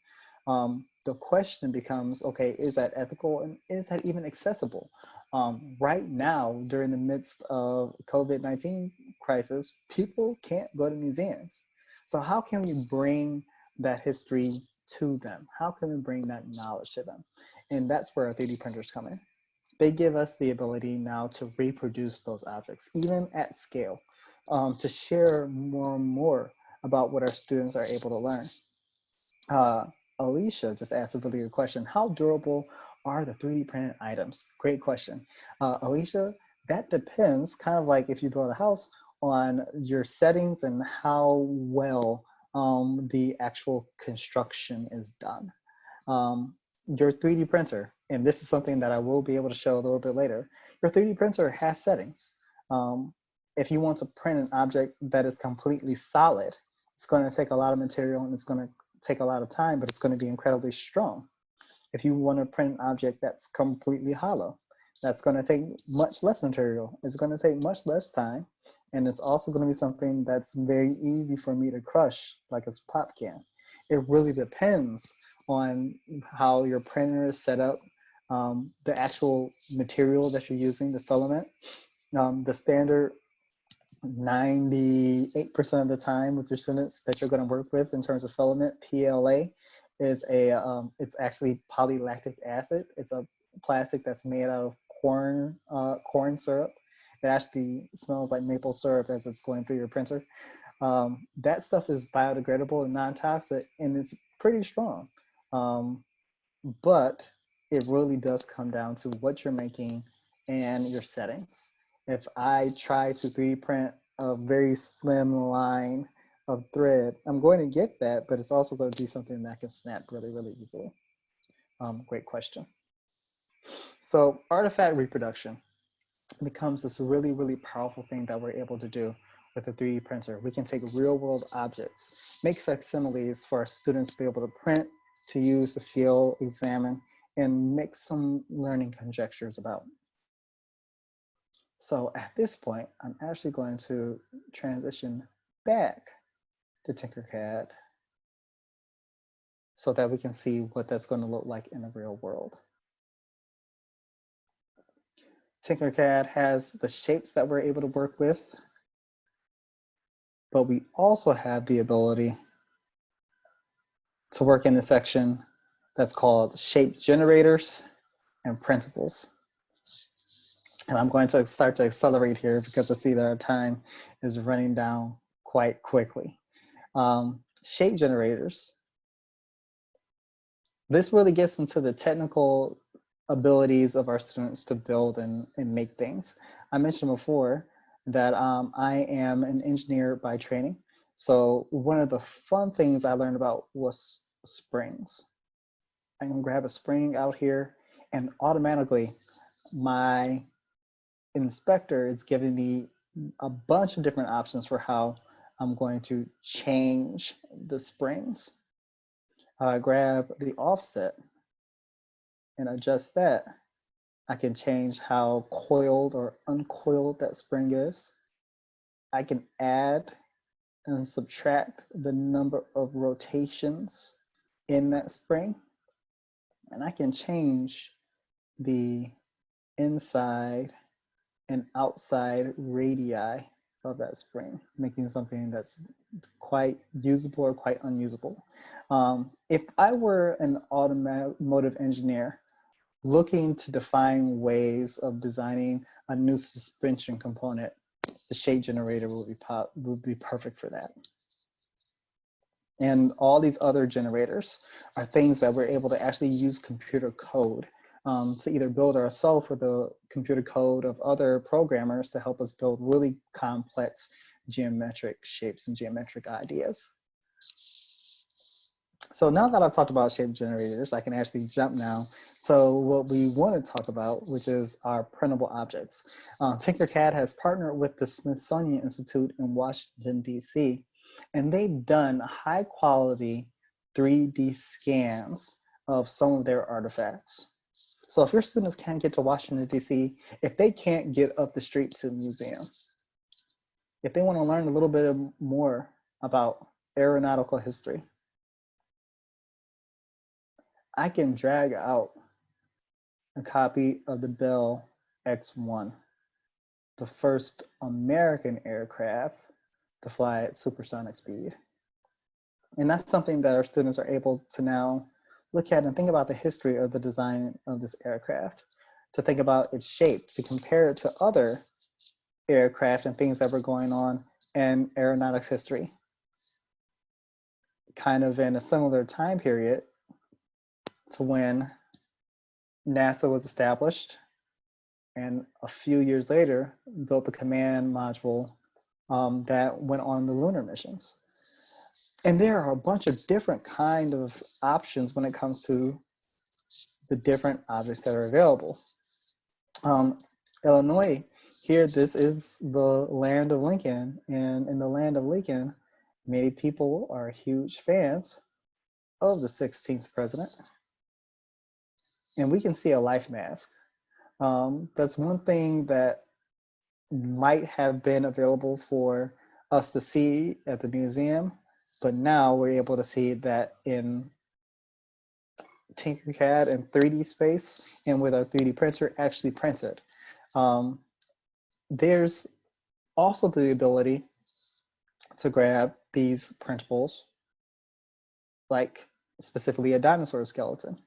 The question becomes, okay, is that ethical and is that even accessible? Right now, during the midst of COVID-19, crisis, people can't go to museums. So how can we bring that history to them? How can we bring that knowledge to them? And that's where our 3D printers come in. They give us the ability now to reproduce those objects, even at scale, to share more and more about what our students are able to learn. Alicia just asked a really good question. How durable are the 3D printed items? Great question. Alicia, that depends, kind of like if you build a house, on your settings and how well the actual construction is done. Your 3D printer, and this is something that I will be able to show a little bit later, your 3D printer has settings. If you want to print an object that is completely solid, it's going to take a lot of material and it's going to take a lot of time, but it's going to be incredibly strong. If you want to print an object that's completely hollow, that's going to take much less material. It's going to take much less time. And it's also going to be something that's very easy for me to crush, like a pop can. It really depends on how your printer is set up, the actual material that you're using, the filament. The standard 98% of the time with your students that you're going to work with in terms of filament, PLA, is it's actually polylactic acid. It's a plastic that's made out of corn syrup. It actually smells like maple syrup as it's going through your printer. That stuff is biodegradable and non-toxic, and it's pretty strong. But it really does come down to what you're making and your settings. If I try to 3D print a very slim line of thread, I'm going to get that, but it's also going to be something that can snap really, really easily. Great question. So artifact reproduction becomes this really, really powerful thing that we're able to do with a 3D printer. We can take real world objects, make facsimiles for our students to be able to print, to use, to feel, examine, and make some learning conjectures about. So at this point, I'm actually going to transition back to Tinkercad so that we can see what that's going to look like in the real world. Tinkercad has the shapes that we're able to work with, but we also have the ability to work in the section that's called shape generators and printables. And I'm going to start to accelerate here because I see that our time is running down quite quickly. Shape generators. This really gets into the technical abilities of our students to build and make things. I mentioned before that I am an engineer by training. So one of the fun things I learned about was springs. I can grab a spring out here and automatically my inspector is giving me a bunch of different options for how I'm going to change the springs. Grab the offset and adjust that. I can change how coiled or uncoiled that spring is. I can add and subtract the number of rotations in that spring. And I can change the inside and outside radii of that spring, making something that's quite usable or quite unusable. If I were an automotive engineer looking to define ways of designing a new suspension component, the shape generator would be perfect for that. And all these other generators are things that we're able to actually use computer code to either build ourselves or the computer code of other programmers to help us build really complex geometric shapes and geometric ideas. So now that I've talked about shape generators, I can actually jump now to what we want to talk about, which is our printable objects. Tinkercad has partnered with the Smithsonian Institute in Washington, D.C., and they've done high quality 3D scans of some of their artifacts. So if your students can't get to Washington, D.C., if they can't get up the street to a museum, if they want to learn a little bit more about aeronautical history, I can drag out a copy of the Bell X1 the first American aircraft to fly at supersonic speed. And that's something that our students are able to now look at and think about the history of the design of this aircraft, to think about its shape, to compare it to other aircraft and things that were going on in aeronautics history. Kind of in a similar time period to when NASA was established, and a few years later built the command module that went on the lunar missions. And there are a bunch of different kind of options when it comes to the different objects that are available. Illinois, here, this is the land of Lincoln, and in the land of Lincoln, many people are huge fans of the 16th president. And we can see a life mask. That's one thing that might have been available for us to see at the museum, but now we're able to see that in Tinkercad and 3D space, and with our 3D printer actually printed. There's also the ability to grab these printables, like specifically a dinosaur skeleton.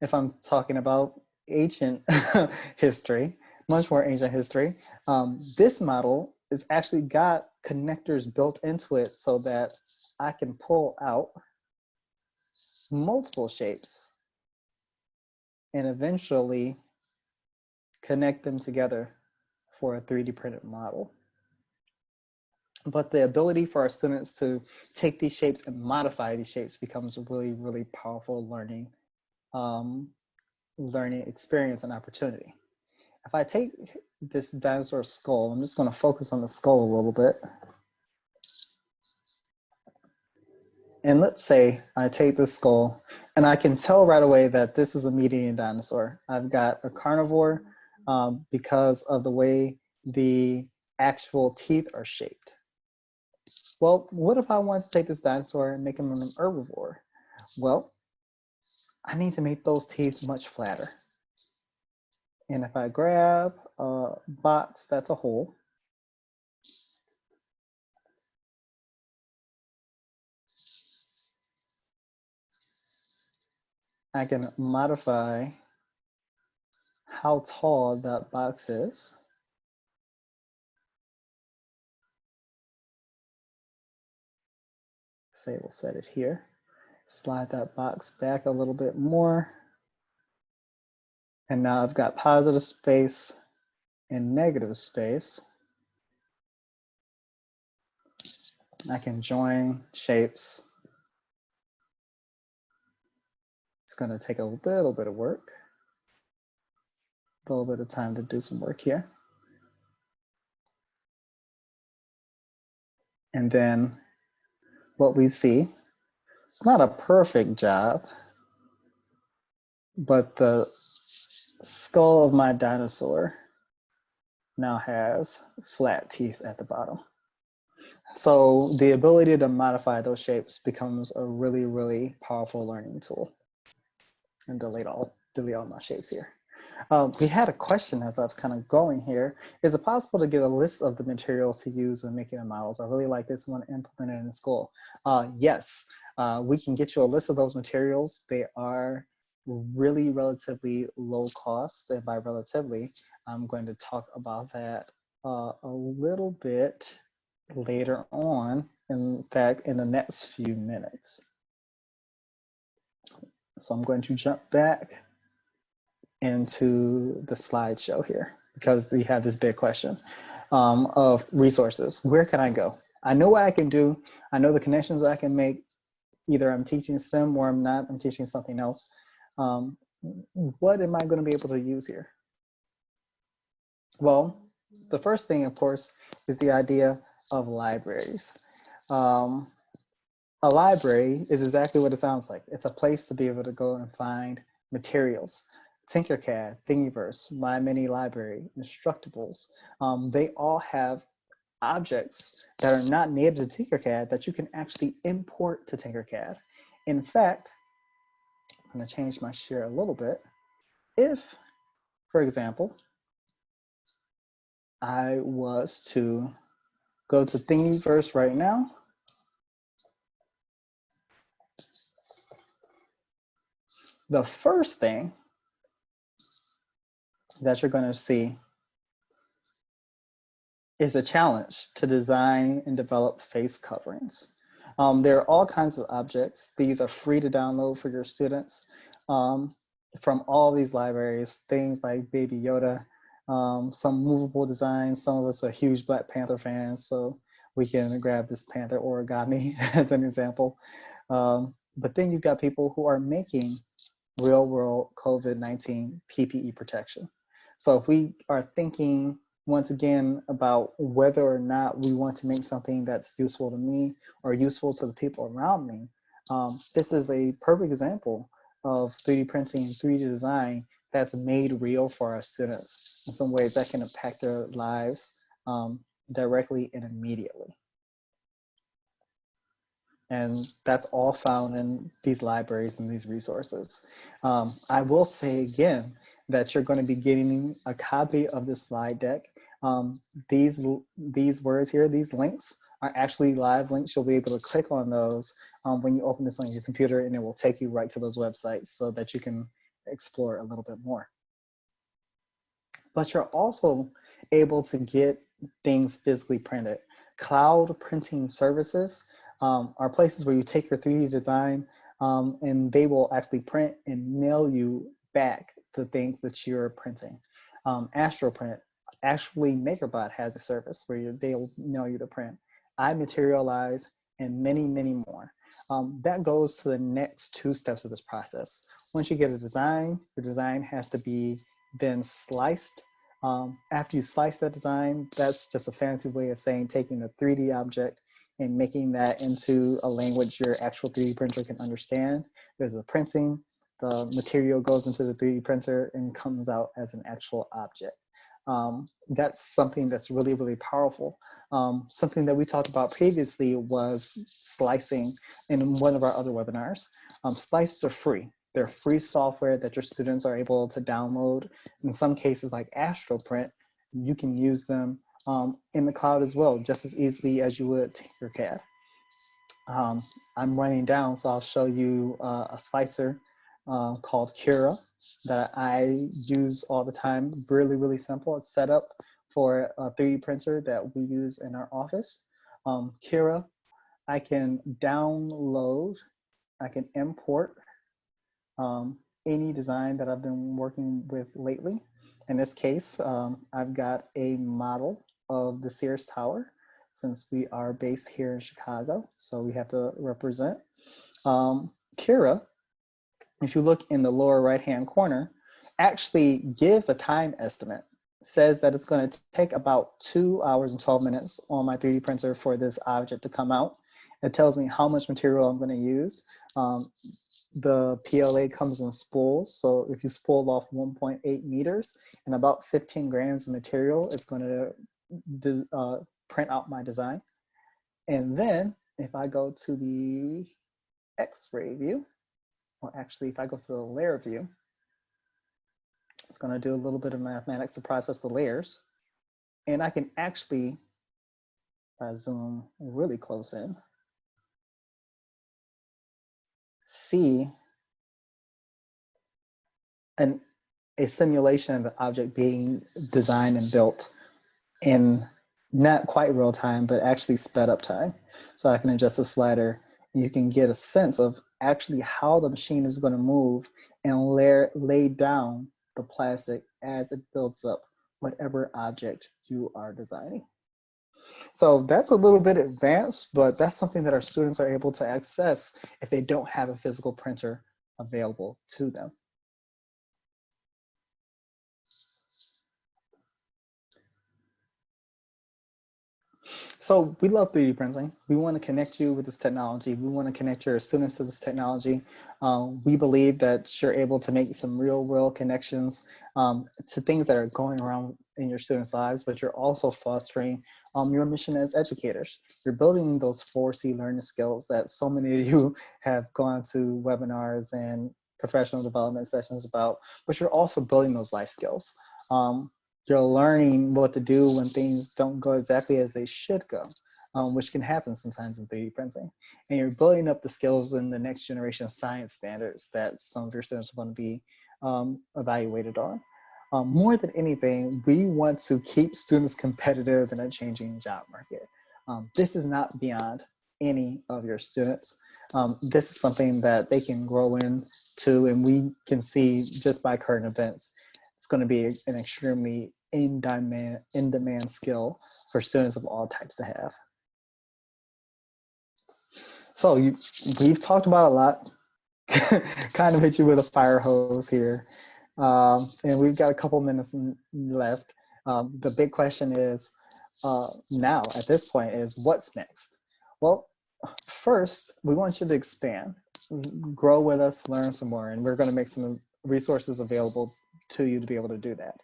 If I'm talking about ancient history, much more ancient history, this model is actually got connectors built into it so that I can pull out multiple shapes and eventually connect them together for a 3D printed model. But the ability for our students to take these shapes and modify these shapes becomes a really, really powerful learning experience and opportunity. If I take this dinosaur skull, I'm just going to focus on the skull a little bit. And let's say I take this skull and I can tell right away that this is a meat-eating dinosaur. I've got a carnivore because of the way the actual teeth are shaped. Well, what if I want to take this dinosaur and make him an herbivore? Well, I need to make those teeth much flatter. And if I grab a box that's a hole, I can modify how tall that box is. Say we'll set it here. Slide that box back a little bit more. And now I've got positive space and negative space. I can join shapes. It's going to take a little bit of work, a little bit of time to do some work here. And then what we see, it's not a perfect job, but the skull of my dinosaur now has flat teeth at the bottom. So the ability to modify those shapes becomes a really, really powerful learning tool. And delete all my shapes here. We had a question as I was kind of going here. Is it possible to get a list of the materials to use when making the models? I really like this one implemented in school. Yes, we can get you a list of those materials. They are really relatively low cost. And by relatively, I'm going to talk about that a little bit later on, in fact, in the next few minutes. So I'm going to jump back into the slideshow here because we have this big question of resources. Where can I go? I know what I can do. I know the connections that I can make. Either I'm teaching STEM or I'm not, I'm teaching something else. What am I going to be able to use here? Well, the first thing, of course, is the idea of libraries. A library is exactly what it sounds like. It's a place to be able to go and find materials. Tinkercad, Thingiverse, My Mini Library, Instructables, they all have objects that are not native to Tinkercad that you can actually import to Tinkercad. In fact, I'm going to change my share a little bit. If, for example, I was to go to Thingiverse right now. The first thing that you're going to see is a challenge to design and develop face coverings. There are all kinds of objects. These are free to download for your students from all these libraries, things like Baby Yoda, some movable designs. Some of us are huge Black Panther fans, so we can grab this Panther origami as an example. But then you've got people who are making real world COVID-19 PPE protection. So if we are thinking once again about whether or not we want to make something that's useful to me or useful to the people around me, this is a perfect example of 3D printing and 3D design that's made real for our students in some ways that can impact their lives directly and immediately. And that's all found in these libraries and these resources. I will say again that you're going to be getting a copy of the slide deck. These words here, these links are actually live links. You'll be able to click on those when you open this on your computer, and it will take you right to those websites so that you can explore a little bit more. But you're also able to get things physically printed. Cloud printing services are places where you take your 3D design and they will actually print and mail you back the things that you're printing. AstroPrint, actually MakerBot has a service where they'll mail you the print. iMaterialize, and many, many more. That goes to the next two steps of this process. Once you get a design, your design has to be then sliced. After you slice that design, that's just a fancy way of saying taking the 3D object and making that into a language your actual 3D printer can understand. There's the printing, the material goes into the 3D printer and comes out as an actual object. That's something that's really, really powerful. Something that we talked about previously was slicing in one of our other webinars. Slices are free. They're free software that your students are able to download. In some cases like AstroPrint, you can use them in the cloud as well, just as easily as you would Tinkercad. I'm running down, so I'll show you a slicer called Cura that I use all the time. Really, really simple. It's set up for a 3D printer that we use in our office. Cura, I can download, I can import any design that I've been working with lately. In this case, I've got a model of the Sears Tower since we are based here in Chicago, so we have to represent. Cura, if you look in the lower right-hand corner, actually gives a time estimate. Says that it's going to take about 2 hours and 12 minutes on my 3D printer for this object to come out. It tells me how much material I'm going to use. The PLA comes in spools, so if you spool off 1.8 meters and about 15 grams of material, it's going to print out my design. And then if I go to the X-ray view, well, actually, if I go to the layer view, it's going to do a little bit of mathematics to process the layers. And I can actually, if I zoom really close in, see a simulation of the object being designed and built in not quite real time, but actually sped up time. So I can adjust the slider and you can get a sense of actually how the machine is going to move and lay down the plastic as it builds up whatever object you are designing. So that's a little bit advanced, but that's something that our students are able to access if they don't have a physical printer available to them. So we love 3D printing. We want to connect you with this technology. We want to connect your students to this technology. We believe that you're able to make some real world connections to things that are going around in your students' lives, but you're also fostering your mission as educators. You're building those 4C learning skills that so many of you have gone to webinars and professional development sessions about, but you're also building those life skills. You're learning what to do when things don't go exactly as they should go, which can happen sometimes in 3D printing. And you're building up the skills in the next generation science standards that some of your students are going to be evaluated on. More than anything, we want to keep students competitive in a changing job market. This is not beyond any of your students. This is something that they can grow into, and we can see just by current events, it's going to be an extremely in-demand skill for students of all types to have. So we've talked about a lot, kind of hit you with a fire hose here. And we've got a couple minutes left. The big question is now at this point is what's next? Well, first, we want you to expand, grow with us, learn some more, and we're going to make some resources available to you to be able to do that.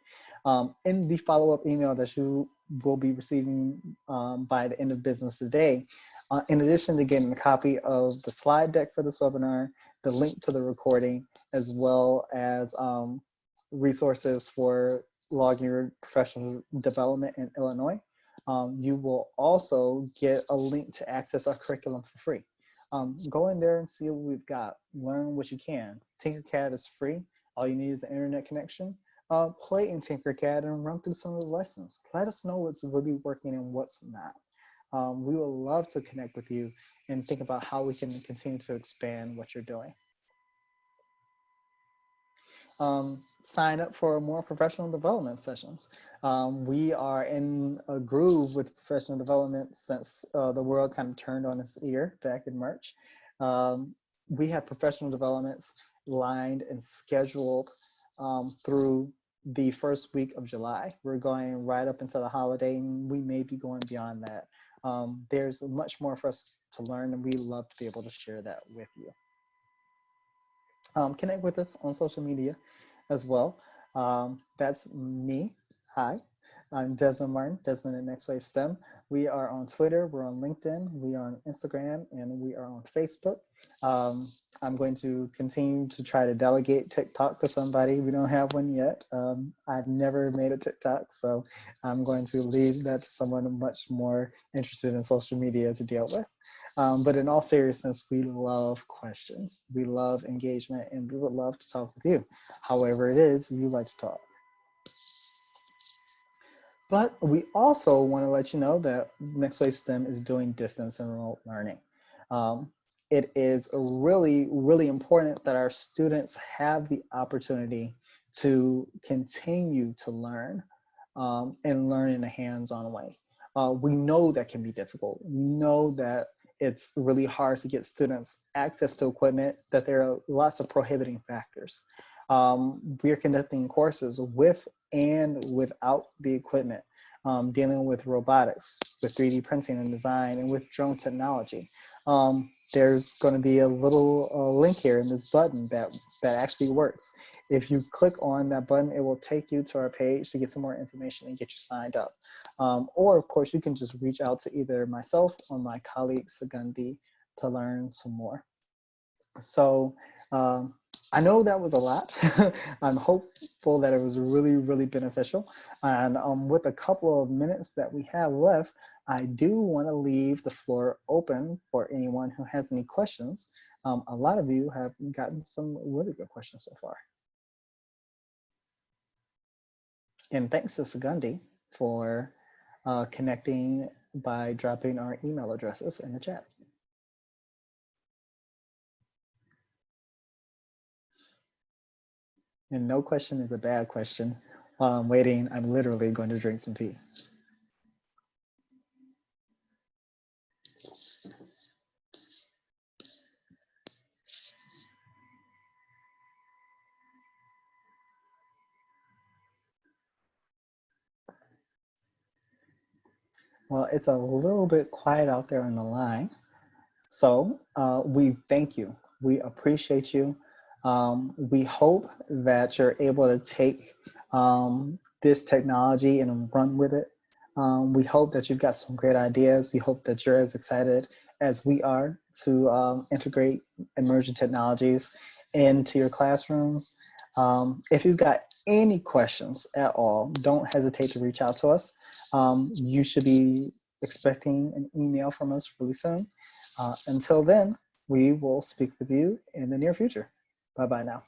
In the follow-up email that you will be receiving by the end of business today, in addition to getting a copy of the slide deck for this webinar, the link to the recording, as well as resources for logging your professional development in Illinois, you will also get a link to access our curriculum for free. Go in there and see what we've got. Learn what you can. Tinkercad is free. All you need is an internet connection. Play in Tinkercad and run through some of the lessons. Let us know what's really working and what's not. We would love to connect with you and think about how we can continue to expand what you're doing. Sign up for more professional development sessions. We are in a groove with professional development since the world kind of turned on its ear back in March. We have professional developments lined and scheduled through the first week of July. We're going right up into the holiday, and we may be going beyond that. There's much more for us to learn, and we love to be able to share that with you. Connect with us on social media as well. That's me. Hi, I'm Desmond Martin, Desmond at NextWaveSTEM. We are on Twitter, we're on LinkedIn, we are on Instagram, and we are on Facebook. I'm going to continue to try to delegate TikTok to somebody. We don't have one yet. I've never made a TikTok, so I'm going to leave that to someone much more interested in social media to deal with. But in all seriousness, we love questions. We love engagement, and we would love to talk with you. However it is you like to talk. But we also want to let you know that NextWaveSTEM is doing distance and remote learning. It is really, really important that our students have the opportunity to continue to learn and learn in a hands-on way. We know that can be difficult. We know that it's really hard to get students access to equipment, that there are lots of prohibiting factors. We are conducting courses with and without the equipment, dealing with robotics, with 3D printing and design, and with drone technology. There's going to be a little link here in this button that actually works. If you click on that button, it will take you to our page to get some more information and get you signed up. Or of course, you can just reach out to either myself or my colleague Segundi to learn some more. So I know that was a lot. I'm hopeful that it was really, really beneficial. And with a couple of minutes that we have left, I do want to leave the floor open for anyone who has any questions. A lot of you have gotten some really good questions so far. And thanks to Segundi for connecting by dropping our email addresses in the chat. And no question is a bad question. While I'm waiting, I'm literally going to drink some tea. Well, it's a little bit quiet out there on the line. So we thank you. We appreciate you. We hope that you're able to take this technology and run with it. We hope that you've got some great ideas. We hope that you're as excited as we are to integrate emerging technologies into your classrooms. If you've got any questions at all, don't hesitate to reach out to us. You should be expecting an email from us really soon. Until then, we will speak with you in the near future. Bye-bye now.